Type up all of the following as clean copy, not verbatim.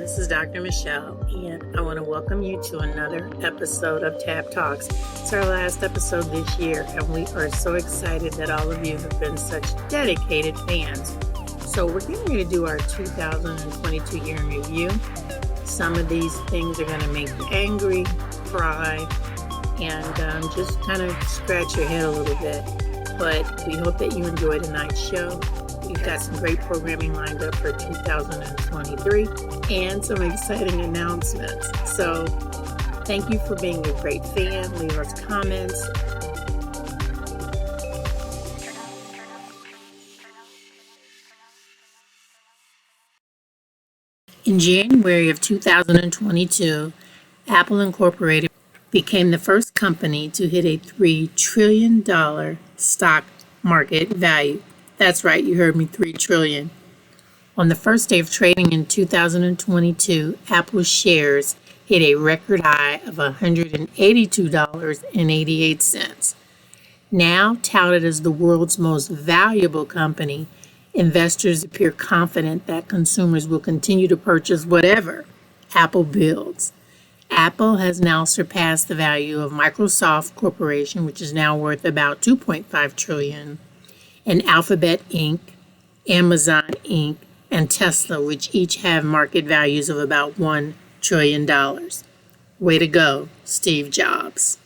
this is Dr. Michelle, and I want to welcome you to another episode of Tab Talks. It's our last episode this year, and we are so excited that all of you have been such dedicated fans. So we're getting ready to do our 2022 year in review. Some of these things are going to make you angry, cry, and just kind of scratch your head a little bit. But we hope that you enjoy tonight's show. We've got some great programming lined up for 2023 and some exciting announcements. So thank you for being a great fan. Leave us comments. In January of 2022, Apple Incorporated became the first company to hit a $3 trillion stock market value. That's right, you heard me, $3 trillion. On the first day of trading in 2022, Apple shares hit a record high of $182.88. Now touted as the world's most valuable company, investors appear confident that consumers will continue to purchase whatever Apple builds. Apple has now surpassed the value of Microsoft Corporation, which is now worth about $2.5 trillion. And Alphabet Inc., Amazon Inc., and Tesla, which each have market values of about $1 trillion. Way to go, Steve Jobs.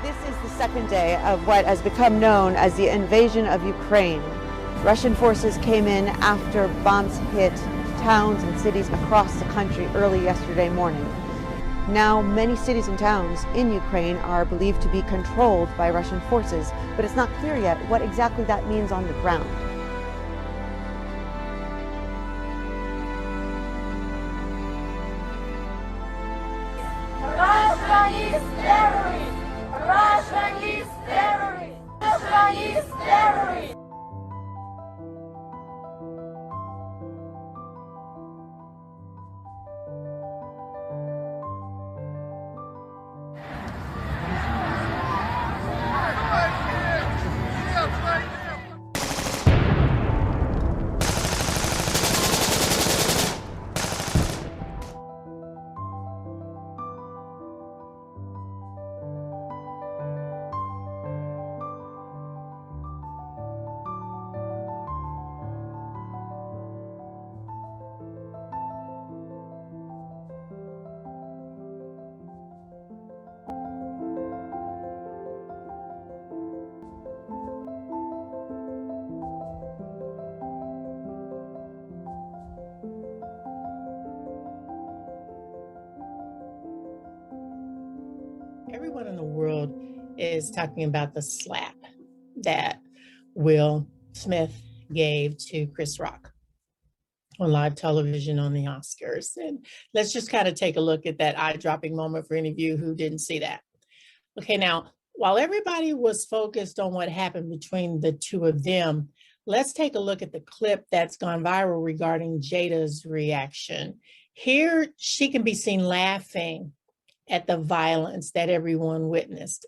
This is the second day of what has become known as the invasion of Ukraine. Russian forces came in after bombs hit towns and cities across the country early yesterday morning. Now, many cities and towns in Ukraine are believed to be controlled by Russian forces, but it's not clear yet what exactly that means on the ground. Russia is terrorist! Russia is terrorist! Russia is terrorist! Everyone in the world is talking about the slap that Will Smith gave to Chris Rock on live television on the Oscars. And let's just kind of take a look at that eye-dropping moment for any of you who didn't see that. Okay, now, while everybody was focused on what happened between the two of them, let's take a look at the clip that's gone viral regarding Jada's reaction. Here, she can be seen laughing at the violence that everyone witnessed.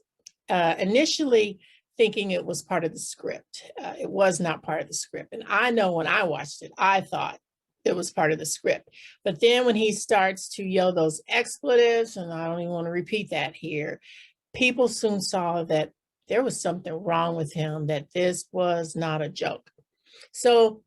Initially thinking it was part of the script. It was not part of the script. And I know when I watched it, I thought it was part of the script. But then when he starts to yell those expletives, and I don't even want to repeat that here, people soon saw that there was something wrong with him, that this was not a joke. So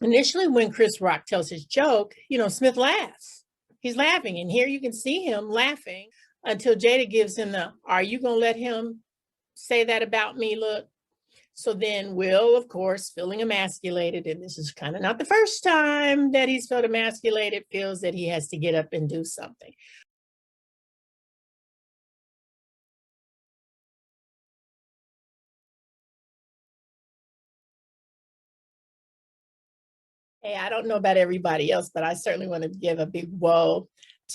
initially when Chris Rock tells his joke, Smith laughs. He's laughing, and here you can see him laughing until Jada gives him the, "Are you going to let him say that about me?" look. So then Will, of course, feeling emasculated, and this is kind of not the first time that he's felt emasculated, feels that he has to get up and do something. Hey, I don't know about everybody else, but I certainly want to give a big whoa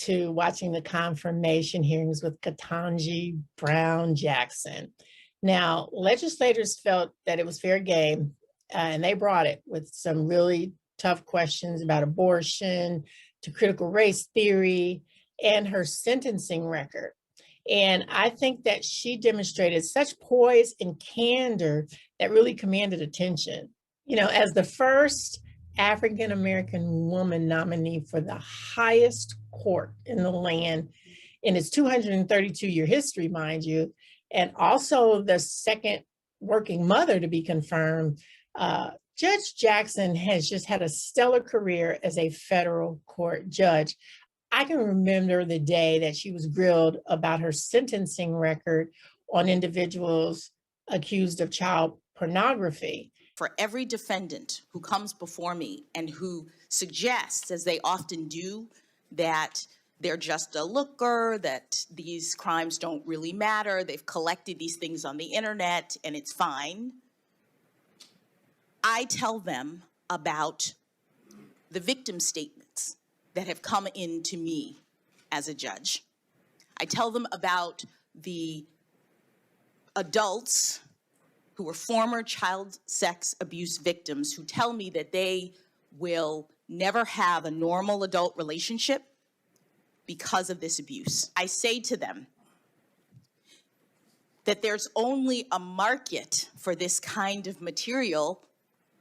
to watching the confirmation hearings with Ketanji Brown Jackson. Now, legislators felt that it was fair game and they brought it with some really tough questions about abortion, to critical race theory, and her sentencing record. And I think that she demonstrated such poise and candor that really commanded attention. You know, as the first African American woman nominee for the highest court in the land in its 232-year history, mind you, and also the second working mother to be confirmed, Judge Jackson has just had a stellar career as a federal court judge. I can remember the day that she was grilled about her sentencing record on individuals accused of child pornography. For every defendant who comes before me and who suggests, as they often do, that they're just a looker, that these crimes don't really matter, they've collected these things on the internet and it's fine, I tell them about the victim statements that have come in to me as a judge. I tell them about the adults who were former child sex abuse victims who tell me that they will never have a normal adult relationship because of this abuse. I say to them that there's only a market for this kind of material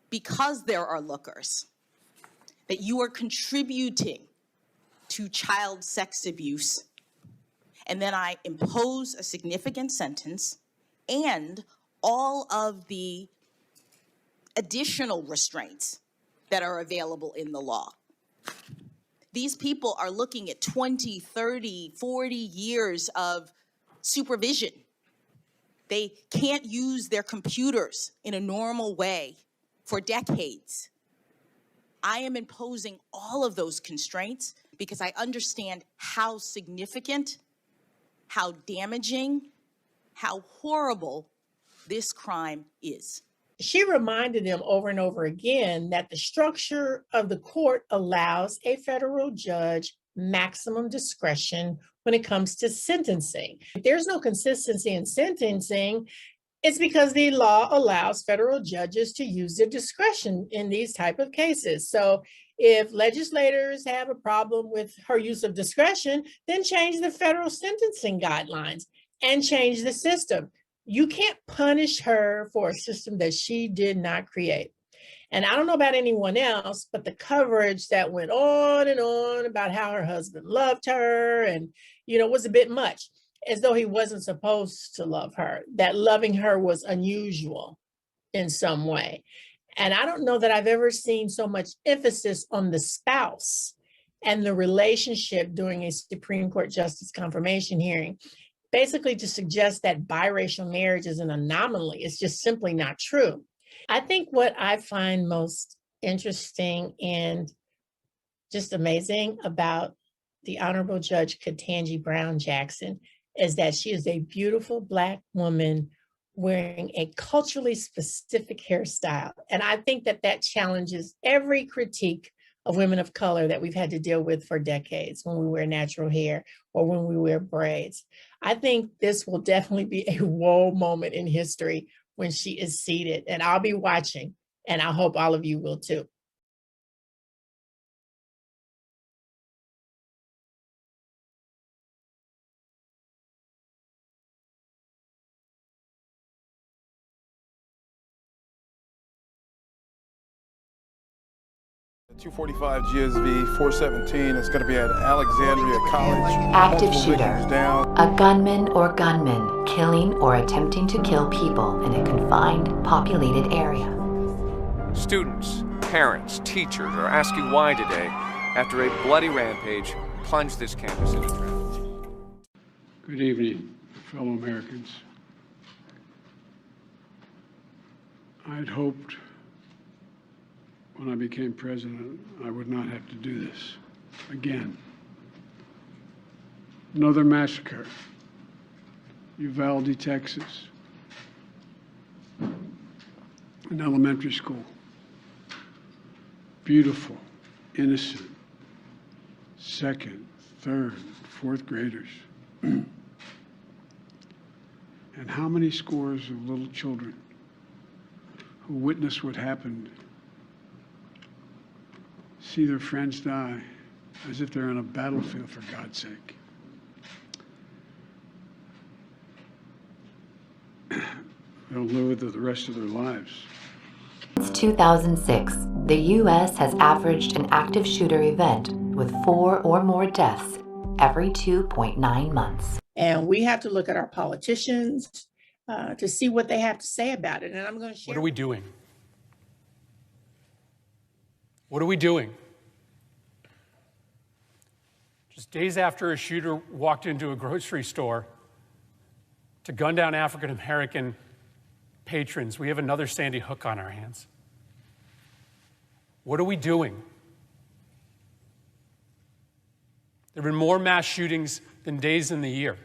because there are lookers, that you are contributing to child sex abuse, and then I impose a significant sentence and all of the additional restraints that are available in the law. These people are looking at 20, 30, 40 years of supervision. They can't use their computers in a normal way for decades. I am imposing all of those constraints because I understand how significant, how damaging, how horrible this crime is. She reminded them over and over again that the structure of the court allows a federal judge maximum discretion when it comes to sentencing. If there's no consistency in sentencing, it's because the law allows federal judges to use their discretion in these type of cases. So if legislators have a problem with her use of discretion, then change the federal sentencing guidelines and change the system. You can't punish her for a system that she did not create. And I don't know about anyone else, but the coverage that went on and on about how her husband loved her and, you know, was a bit much, as though he wasn't supposed to love her, that loving her was unusual in some way. And I don't know that I've ever seen so much emphasis on the spouse and the relationship during a Supreme Court justice confirmation hearing, basically to suggest that biracial marriage is an anomaly. It's just simply not true. I think what I find most interesting and just amazing about the Honorable Judge Ketanji Brown Jackson is that she is a beautiful Black woman wearing a culturally specific hairstyle. And I think that that challenges every critique of women of color that we've had to deal with for decades when we wear natural hair or when we wear braids. I think this will definitely be a whoa moment in history when she is seated, and I'll be watching, and I hope all of you will too. The 245 GSV 417 is going to be at Alexandria College. Active Multiple shooter. victims down. A gunman or gunmen killing or attempting to kill people in a confined, populated area. Students, parents, teachers are asking why today after a bloody rampage plunged this campus into tragedy. Good evening, fellow Americans. I'd hoped when I became president, I would not have to do this again. Another massacre, Uvalde, Texas, an elementary school. Beautiful, innocent, second, third, fourth graders. And how many scores of little children who witness what happened see their friends die as if they're on a battlefield, for God's sake. They'll live with it the rest of their lives. Since 2006, the U.S. has averaged an active shooter event with 4 or more deaths every 2.9 months. And we have to look at our politicians to see what they have to say about it. And I'm going to share. What are we doing? What are we doing? Just days after a shooter walked into a grocery store to gun down African American patrons, we have another Sandy Hook on our hands. What are we doing? There have been more mass shootings than days in the year.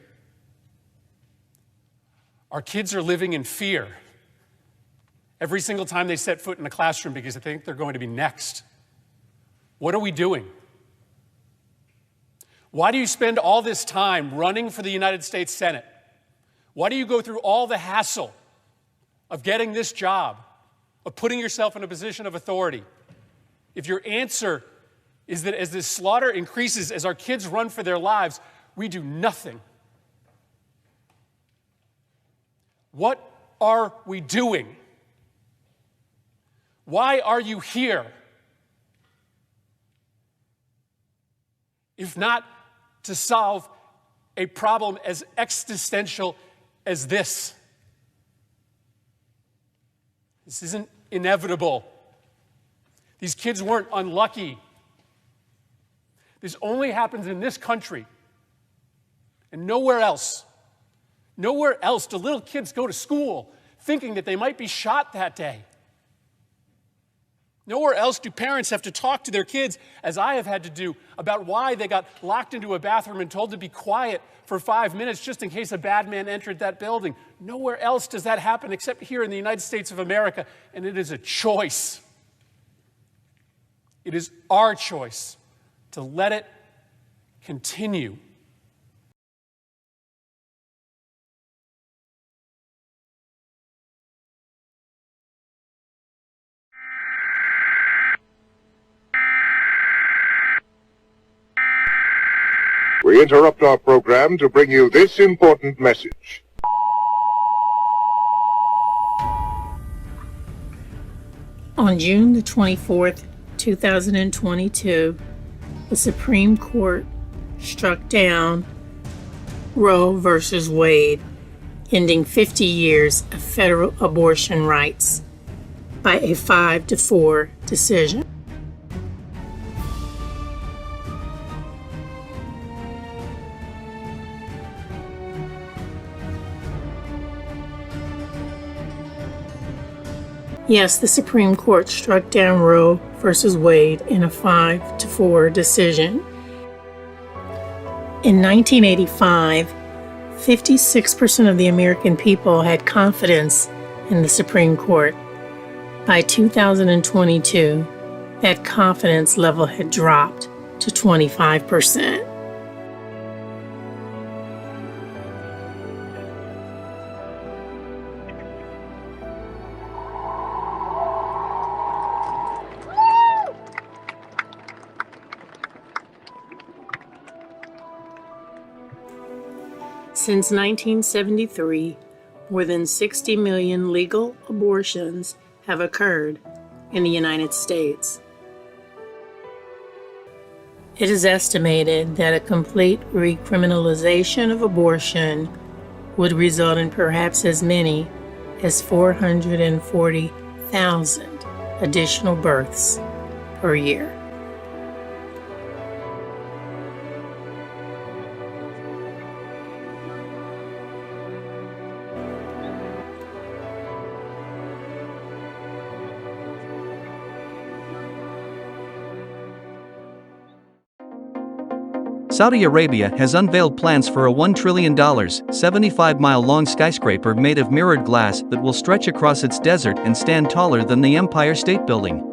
Our kids are living in fear every single time they set foot in a classroom because they think they're going to be next. What are we doing? Why do you spend all this time running for the United States Senate? Why do you go through all the hassle of getting this job, of putting yourself in a position of authority, if your answer is that as this slaughter increases, as our kids run for their lives, we do nothing? What are we doing? Why are you here? If not to solve a problem as existential as this. This isn't inevitable. These kids weren't unlucky. This only happens in this country and nowhere else. Nowhere else do little kids go to school thinking that they might be shot that day. Nowhere else do parents have to talk to their kids, as I have had to do, about why they got locked into a bathroom and told to be quiet for 5 minutes just in case a bad man entered that building. Nowhere else does that happen except here in the United States of America, and it is a choice. It is our choice to let it continue. We interrupt our program to bring you this important message. On June the 24th, 2022, the Supreme Court struck down Roe versus Wade, ending 50 years of federal abortion rights by a 5-4 decision. Yes, the Supreme Court struck down Roe versus Wade in a 5-4 decision. In 1985, 56% of the American people had confidence in the Supreme Court. By 2022, that confidence level had dropped to 25%. Since 1973, more than 60 million legal abortions have occurred in the United States. It is estimated that a complete recriminalization of abortion would result in perhaps as many as 440,000 additional births per year. Saudi Arabia has unveiled plans for a $1 trillion, 75-mile-long skyscraper made of mirrored glass that will stretch across its desert and stand taller than the Empire State Building.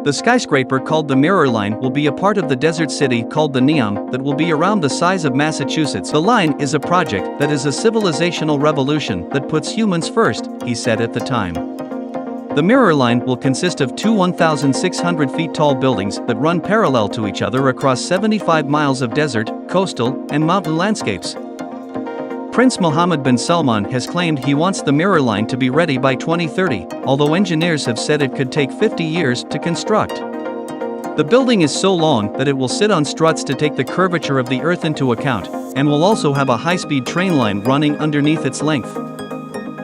The skyscraper, called the Mirror Line, will be a part of the desert city called the Neom that will be around the size of Massachusetts. The line is a project that is a civilizational revolution that puts humans first, he said at the time. The mirror line will consist of two 1,600 feet tall buildings that run parallel to each other across 75 miles of desert, coastal, and mountain landscapes. Prince Mohammed bin Salman has claimed he wants the mirror line to be ready by 2030, although engineers have said it could take 50 years to construct. The building is so long that it will sit on struts to take the curvature of the earth into account, and will also have a high-speed train line running underneath its length.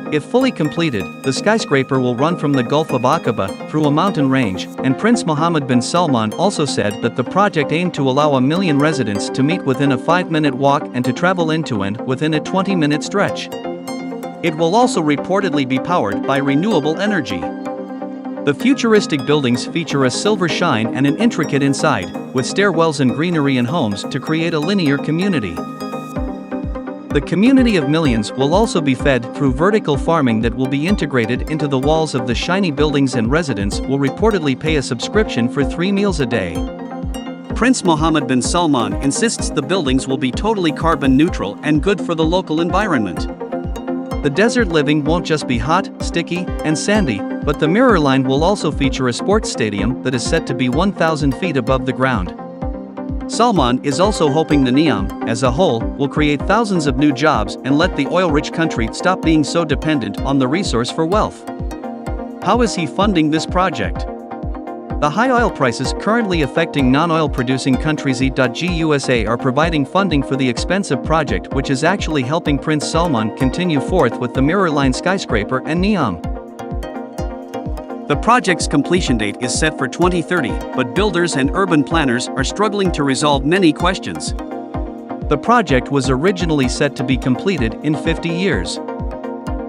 If fully completed, the skyscraper will run from the Gulf of Aqaba through a mountain range, and Prince Mohammed bin Salman also said that the project aimed to allow 1 million residents to meet within a 5-minute walk and to travel into and within a 20-minute stretch. It will also reportedly be powered by renewable energy. The futuristic buildings feature a silver shine and an intricate inside, with stairwells and greenery and homes to create a linear community. The community of millions will also be fed through vertical farming that will be integrated into the walls of the shiny buildings, and residents will reportedly pay a subscription for 3 meals a day. Prince Mohammed bin Salman insists the buildings will be totally carbon neutral and good for the local environment. The desert living won't just be hot, sticky, and sandy, but the mirror line will also feature a sports stadium that is set to be 1,000 feet above the ground. Salman is also hoping the Niam, as a whole, will create thousands of new jobs and let the oil-rich country stop being so dependent on the resource for wealth. How is he funding this project? The high oil prices currently affecting non-oil producing countries USA are providing funding for the expensive project, which is actually helping Prince Salman continue forth with the mirror line skyscraper and Niam. The project's completion date is set for 2030, but builders and urban planners are struggling to resolve many questions. The project was originally set to be completed in 50 years.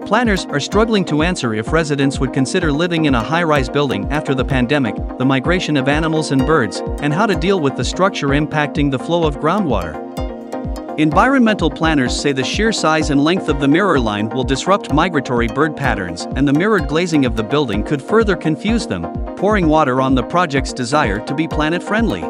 Planners are struggling to answer if residents would consider living in a high-rise building after the pandemic, the migration of animals and birds, and how to deal with the structure impacting the flow of groundwater. Environmental planners say the sheer size and length of the mirror line will disrupt migratory bird patterns, and the mirrored glazing of the building could further confuse them, pouring water on the project's desire to be planet-friendly.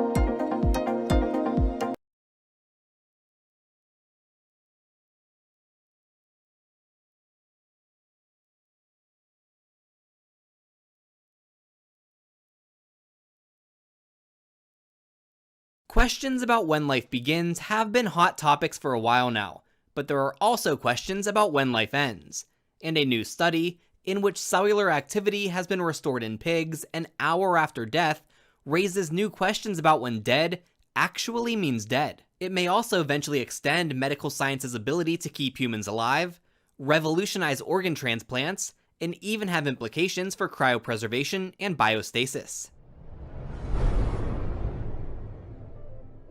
Questions about when life begins have been hot topics for a while now, but there are also questions about when life ends. And a new study, in which cellular activity has been restored in pigs an hour after death, raises new questions about when dead actually means dead. It may also eventually extend medical science's ability to keep humans alive, revolutionize organ transplants, and even have implications for cryopreservation and biostasis.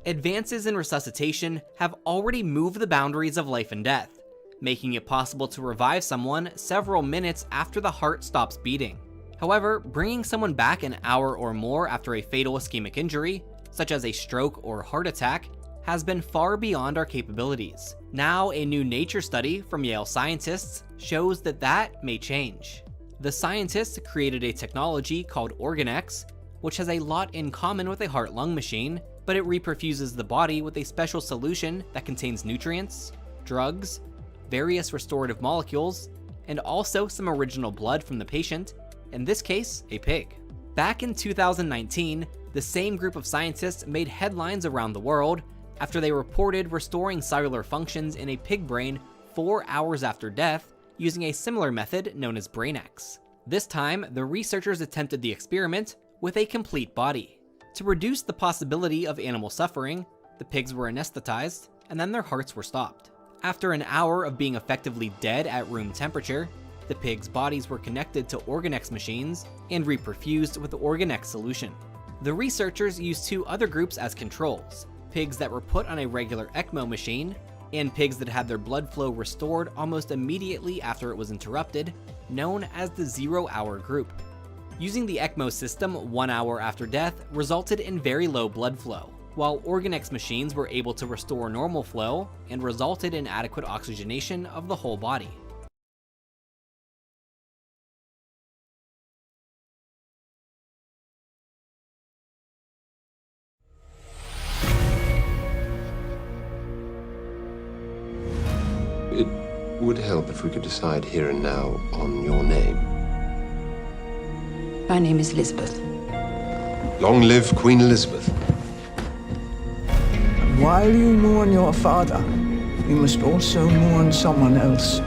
Advances in resuscitation have already moved the boundaries of life and death, making it possible to revive someone several minutes after the heart stops beating. However, bringing someone back an hour or more after a fatal ischemic injury, such as a stroke or heart attack, has been far beyond our capabilities. Now, a new Nature study from Yale scientists shows that may change. The scientists created a technology called OrganX, which has a lot in common with a heart-lung machine, but it reperfuses the body with a special solution that contains nutrients, drugs, various restorative molecules, and also some original blood from the patient, in this case, a pig. Back in 2019, the same group of scientists made headlines around the world after they reported restoring cellular functions in a pig brain 4 hours after death using a similar method known as BrainX. This time, the researchers attempted the experiment with a complete body. To reduce the possibility of animal suffering, the pigs were anesthetized, and then their hearts were stopped. After an hour of being effectively dead at room temperature, the pigs' bodies were connected to OrganX machines and reperfused with the OrganX solution. The researchers used 2 other groups as controls, pigs that were put on a regular ECMO machine, and pigs that had their blood flow restored almost immediately after it was interrupted, known as the 0-hour group. Using the ECMO system 1 hour after death resulted in very low blood flow, while OrganX machines were able to restore normal flow and resulted in adequate oxygenation of the whole body. It would help if we could decide here and now on your name. My name is Elizabeth. Long live Queen Elizabeth. While you mourn your father, you must also mourn someone else.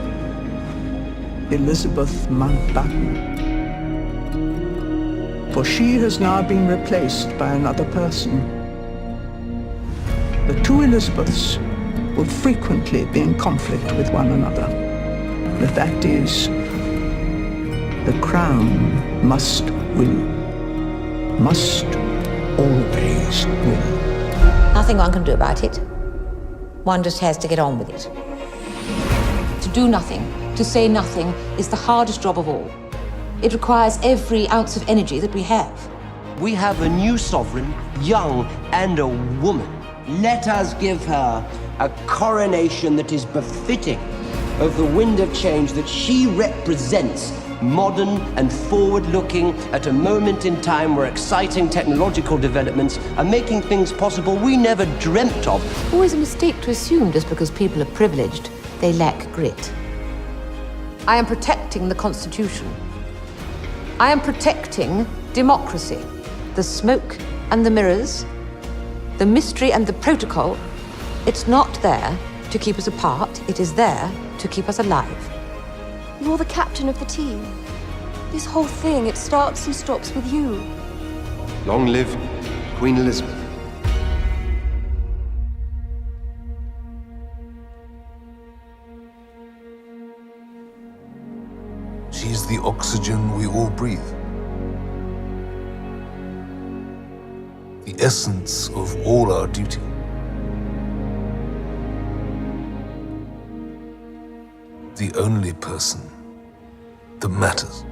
Elizabeth Mountbatten. For she has now been replaced by another person. The two Elizabeths will frequently be in conflict with one another. The fact is, the crown must win. Must always win. Nothing one can do about it. One just has to get on with it. To do nothing, to say nothing, is the hardest job of all. It requires every ounce of energy that we have. We have a new sovereign, young and a woman. Let us give her a coronation that is befitting of the wind of change that she represents, modern and forward-looking at a moment in time where exciting technological developments are making things possible we never dreamt of. Always a mistake to assume just because people are privileged, they lack grit. I am protecting the Constitution. I am protecting democracy. The smoke and the mirrors, the mystery and the protocol, it's not there to keep us apart, it is there to keep us alive. You're the captain of the team. This whole thing, it starts and stops with you. Long live Queen Elizabeth. She's the oxygen we all breathe. The essence of all our duty. The only person that matters.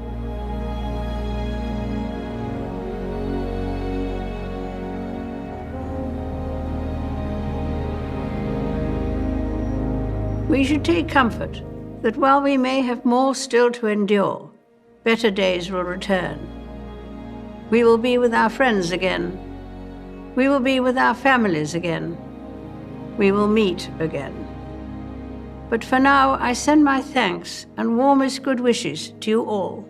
We should take comfort that while we may have more still to endure, better days will return. We will be with our friends again. We will be with our families again. We will meet again. But for now, I send my thanks and warmest good wishes to you all.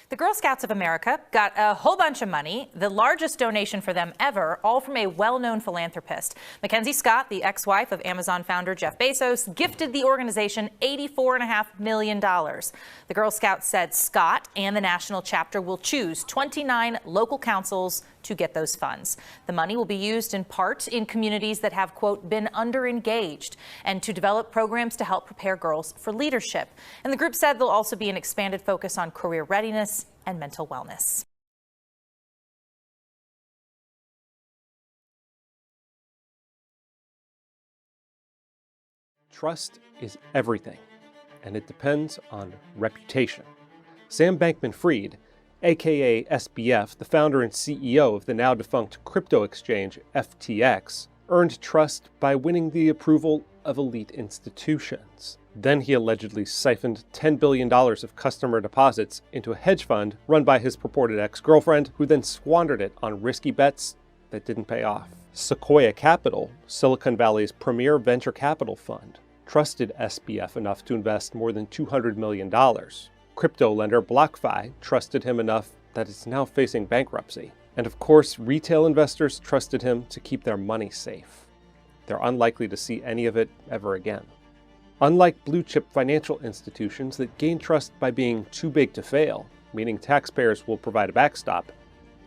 The Girl Scouts of America got a whole bunch of money, the largest donation for them ever, all from a well-known philanthropist. Mackenzie Scott, the ex-wife of Amazon founder Jeff Bezos, gifted the organization $84.5 million. The Girl Scouts said Scott and the national chapter will choose 29 local councils to get those funds. The money will be used in part in communities that have, quote, been underengaged and to develop programs to help prepare girls for leadership. And the group said there'll also be an expanded focus on career readiness and mental wellness. Trust is everything, and it depends on reputation. Sam Bankman-Fried, aka SBF, the founder and CEO of the now-defunct crypto exchange FTX, earned trust by winning the approval of elite institutions. Then he allegedly siphoned $10 billion of customer deposits into a hedge fund run by his purported ex-girlfriend, who then squandered it on risky bets that didn't pay off. Sequoia Capital, Silicon Valley's premier venture capital fund, trusted SBF enough to invest more than $200 million. Crypto lender BlockFi trusted him enough that it's now facing bankruptcy. And of course, retail investors trusted him to keep their money safe. They're unlikely to see any of it ever again. Unlike blue-chip financial institutions that gain trust by being too big to fail, meaning taxpayers will provide a backstop,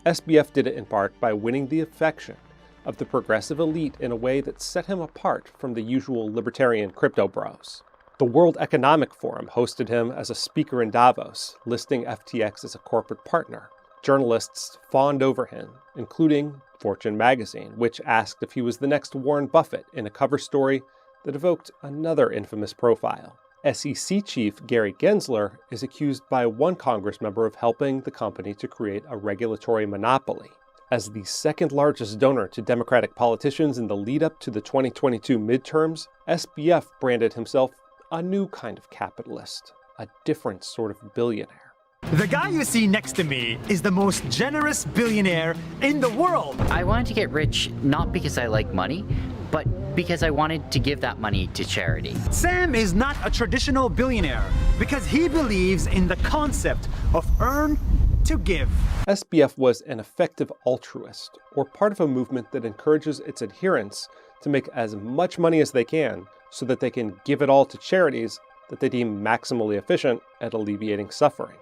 SBF did it in part by winning the affection of the progressive elite in a way that set him apart from the usual libertarian crypto bros. The World Economic Forum hosted him as a speaker in Davos, listing FTX as a corporate partner. Journalists fawned over him, including Fortune magazine, which asked if he was the next Warren Buffett in a cover story that evoked another infamous profile. SEC chief Gary Gensler is accused by one Congress member of helping the company to create a regulatory monopoly. As the second largest donor to Democratic politicians in the lead-up to the 2022 midterms, SBF branded himself a new kind of capitalist, a different sort of billionaire. The guy you see next to me is the most generous billionaire in the world. I wanted to get rich not because I like money, but because I wanted to give that money to charity. Sam is not a traditional billionaire because he believes in the concept of earn to give. SBF was an effective altruist, or part of a movement that encourages its adherents to make as much money as they can so that they can give it all to charities that they deem maximally efficient at alleviating suffering.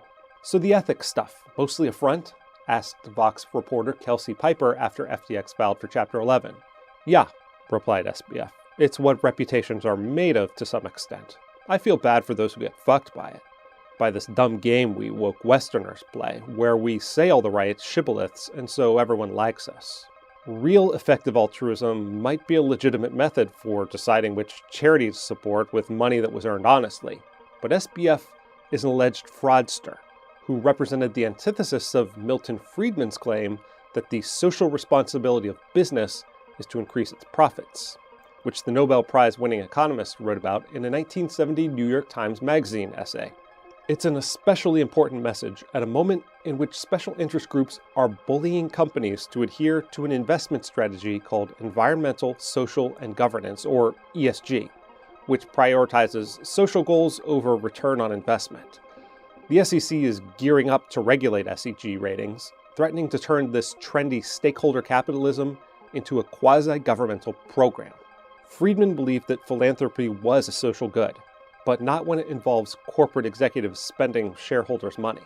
So the ethics stuff, mostly a front? Asked Vox reporter Kelsey Piper after FTX filed for Chapter 11. Yeah, replied SBF. It's what reputations are made of to some extent. I feel bad for those who get fucked by it. By this dumb game we woke Westerners play, where we say all the right shibboleths and so everyone likes us. Real effective altruism might be a legitimate method for deciding which charities to support with money that was earned honestly, but SBF is an alleged fraudster who represented the antithesis of Milton Friedman's claim that the social responsibility of business is to increase its profits, which the Nobel Prize-winning economist wrote about in a 1970 New York Times Magazine essay. It's an especially important message at a moment in which special interest groups are bullying companies to adhere to an investment strategy called Environmental, Social, and Governance, or ESG, which prioritizes social goals over return on investment. The SEC is gearing up to regulate SEG ratings, threatening to turn this trendy stakeholder capitalism into a quasi-governmental program. Friedman believed that philanthropy was a social good, but not when it involves corporate executives spending shareholders' money.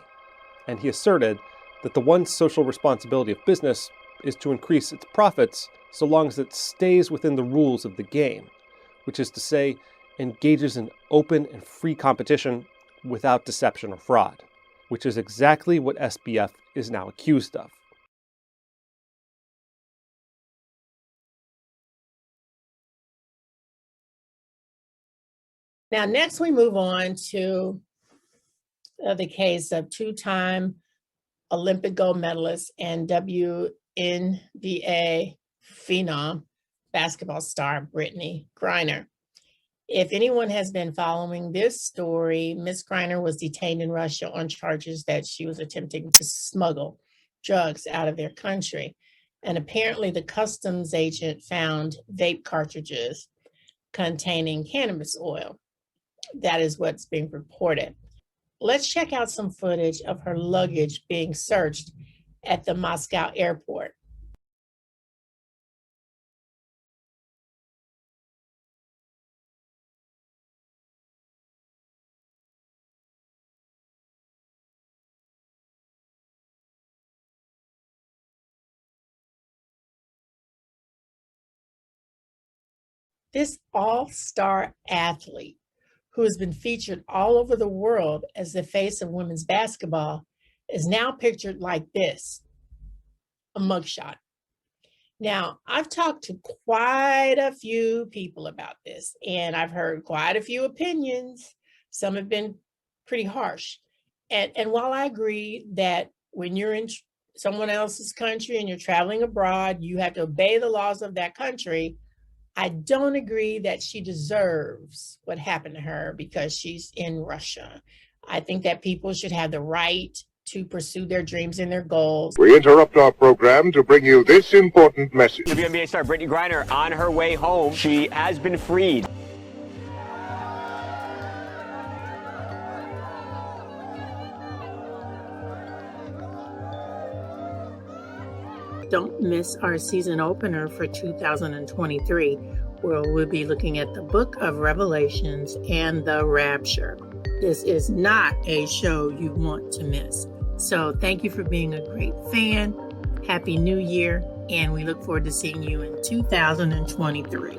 And he asserted that the one social responsibility of business is to increase its profits so long as it stays within the rules of the game, which is to say, engages in open and free competition without deception or fraud, which is exactly what SBF is now accused of. Now, next we move on to the case of two-time Olympic gold medalist and WNBA phenom basketball star Brittany Griner. If anyone has been following this story, Ms. Griner was detained in Russia on charges that she was attempting to smuggle drugs out of their country. And apparently the customs agent found vape cartridges containing cannabis oil. That is what's being reported. Let's check out some footage of her luggage being searched at the Moscow airport. This all-star athlete, who has been featured all over the world as the face of women's basketball, is now pictured like this, a mugshot. Now, I've talked to quite a few people about this, and I've heard quite a few opinions. Some have been pretty harsh. And while I agree that when you're in someone else's country and you're traveling abroad, you have to obey the laws of that country, I don't agree that she deserves what happened to her because she's in Russia. I think that people should have the right to pursue their dreams and their goals. We interrupt our program to bring you this important message. WNBA star Brittany Griner on her way home. She has been freed. Don't miss our season opener for 2023, where we'll be looking at the book of Revelations and the Rapture. This is not a show you want to miss. So thank you for being a great fan. Happy New Year, and we look forward to seeing you in 2023.